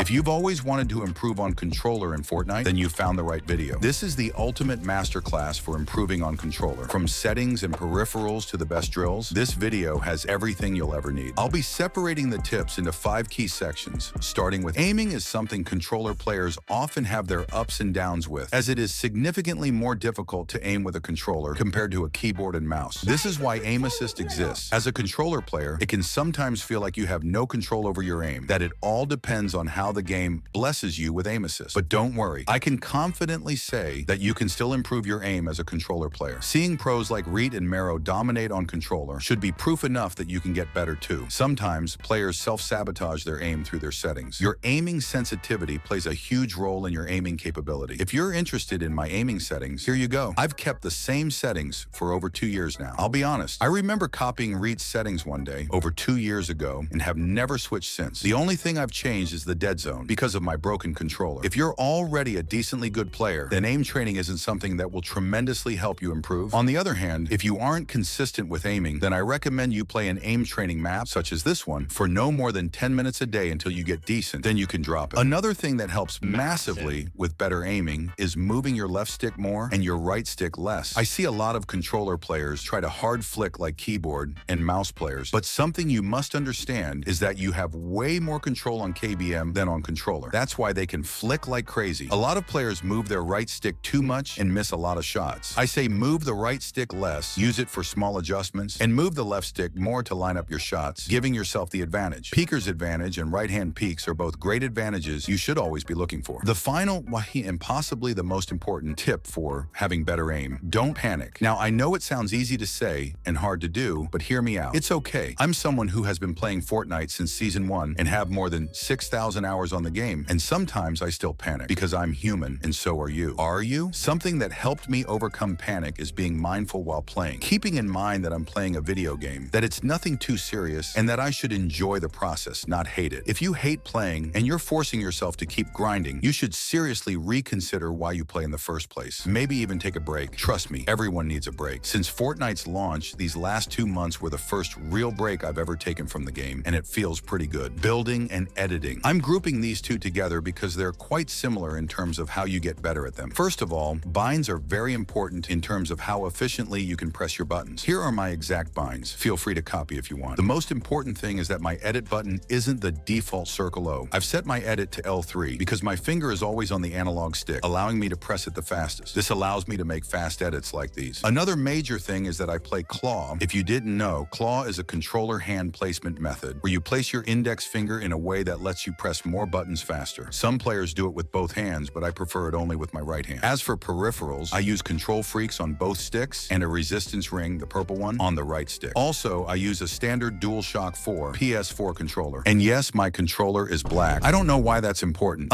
If you've always wanted to improve on controller in Fortnite, then you've found the right video. This is the ultimate masterclass for improving on controller. From settings and peripherals to the best drills, this video has everything you'll ever need. I'll be separating the tips into 5 key sections, starting with aiming is something controller players often have their ups and downs with, as it is significantly more difficult to aim with a controller compared to a keyboard and mouse. This is why aim assist exists. As a controller player, it can sometimes feel like you have no control over your aim, that it all depends on how the game blesses you with aim assist. But don't worry, I can confidently say that you can still improve your aim as a controller player. Seeing pros like Reet and Mero dominate on controller should be proof enough that you can get better too. Sometimes players self-sabotage their aim through their settings. Your aiming sensitivity plays a huge role in your aiming capability. If you're interested in my aiming settings, here you go. I've kept the same settings for over 2 years now. I'll be honest, I remember copying Reet's settings one day over 2 years ago and have never switched since. The only thing I've changed is the dead zone because of my broken controller. If you're already a decently good player, then aim training isn't something that will tremendously help you improve. On the other hand, if you aren't consistent with aiming, then I recommend you play an aim training map, such as this one, for no more than 10 minutes a day until you get decent. Then you can drop it. Another thing that helps massively with better aiming is moving your left stick more and your right stick less. I see a lot of controller players try to hard flick like keyboard and mouse players, but something you must understand is that you have way more control on KBM than on controller. That's why they can flick like crazy. A lot of players move their right stick too much and miss a lot of shots. I say move the right stick less, use it for small adjustments, and move the left stick more to line up your shots, giving yourself the advantage. Peeker's advantage and right-hand peeks are both great advantages you should always be looking for. The final, and possibly the most important tip for having better aim: don't panic. Now, I know it sounds easy to say and hard to do, but hear me out. It's okay. I'm someone who has been playing Fortnite since Season 1 and have more than 6,000 hours on the game, and sometimes I still panic because I'm human, and so are you. Are you? Something that helped me overcome panic is being mindful while playing, keeping in mind that I'm playing a video game, that it's nothing too serious, and that I should enjoy the process, not hate it. If you hate playing and you're forcing yourself to keep grinding, you should seriously reconsider why you play in the first place. Maybe even take a break. Trust me, everyone needs a break. Since Fortnite's launch, these last 2 months were the first real break I've ever taken from the game, and it feels pretty good. Building and editing. I'm grouping these two together because they're quite similar in terms of how you get better at them. First of all, binds are very important in terms of how efficiently you can press your buttons. Here are my exact binds. Feel free to copy if you want. The most important thing is that my edit button isn't the default circle O. I've set my edit to L3 because my finger is always on the analog stick, allowing me to press it the fastest. This allows me to make fast edits like these. Another major thing is that I play claw. If you didn't know, claw is a controller hand placement method where you place your index finger in a way that lets you press more buttons faster. Some players do it with both hands, but I prefer it only with my right hand. As for peripherals, I use control freaks on both sticks and a resistance ring, the purple one, on the right stick. Also, I use a standard DualShock 4 PS4 controller. And yes, my controller is black. I don't know why that's important.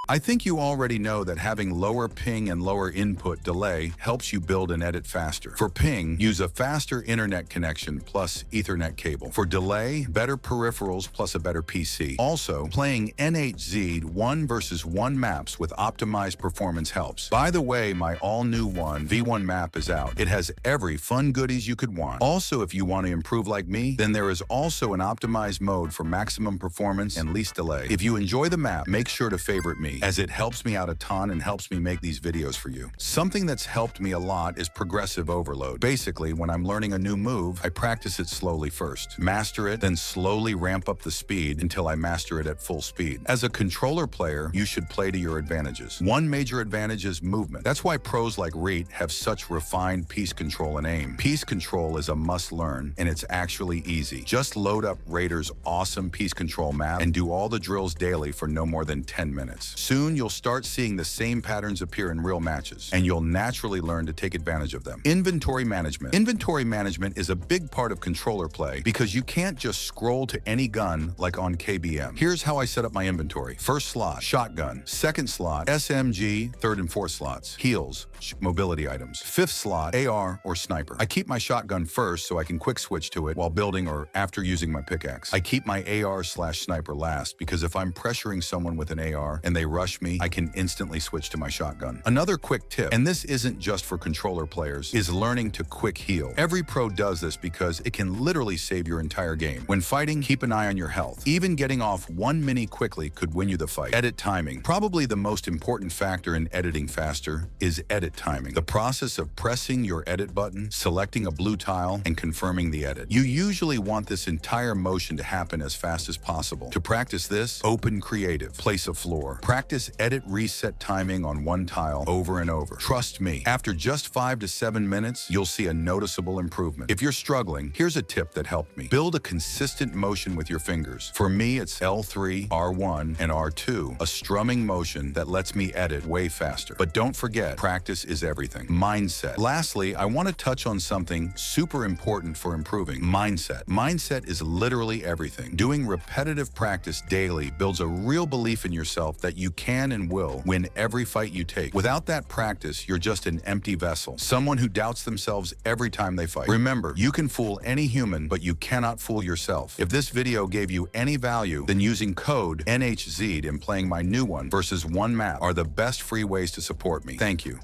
I think you already know that having lower ping and lower input delay helps you build and edit faster. For ping, use a faster internet connection plus Ethernet cable. For delay, better peripherals plus a better PC. Also, playing NHZ 1 versus 1 maps with optimized performance helps. By the way, my all-new V1 map is out. It has every fun goodies you could want. Also, if you want to improve like me, then there is also an optimized mode for maximum performance and least delay. If you enjoy the map, make sure to favorite me, as it helps me out a ton and helps me make these videos for you. Something that's helped me a lot is progressive overload. Basically, when I'm learning a new move, I practice it slowly first, master it, then slowly ramp up the speed until I master it at full speed. As a controller player, you should play to your advantages. One major advantage is movement. That's why pros like Reet have such refined piece control and aim. Piece control is a must-learn, and it's actually easy. Just load up Raider's awesome piece control map and do all the drills daily for no more than 10 minutes. Soon, you'll start seeing the same patterns appear in real matches, and you'll naturally learn to take advantage of them. Inventory management. Inventory management is a big part of controller play because you can't just scroll to any gun like on KBM. Here's how I set up my inventory. First slot, shotgun. Second slot, SMG. Third and fourth slots, heals, mobility items. Fifth slot, AR or sniper. I keep my shotgun first so I can quick switch to it while building or after using my pickaxe. I keep my AR/sniper last because if I'm pressuring someone with an AR and they rush me, I can instantly switch to my shotgun. Another quick tip, and this isn't just for controller players, is learning to quick heal. Every pro does this because it can literally save your entire game. When fighting, keep an eye on your health. Even getting off one mini quickly could win you the fight. Edit timing. Probably the most important factor in editing faster is edit timing. The process of pressing your edit button, selecting a blue tile, and confirming the edit. You usually want this entire motion to happen as fast as possible. To practice this, open Creative, place a floor. Practice edit reset timing on one tile over and over. Trust me, after just 5 to 7 minutes, you'll see a noticeable improvement. If you're struggling, here's a tip that helped me. Build a consistent motion with your fingers. For me, it's L3, R1, and R2, a strumming motion that lets me edit way faster. But don't forget, practice is everything. Mindset. Lastly, I want to touch on something super important for improving: mindset. Mindset is literally everything. Doing repetitive practice daily builds a real belief in yourself that you can and will win every fight you take. Without that practice, you're just an empty vessel, someone who doubts themselves every time they fight. Remember, you can fool any human, but you cannot fool yourself. If this video gave you any value, then using code NHZ and playing my new one versus one map are the best free ways to support me. Thank you.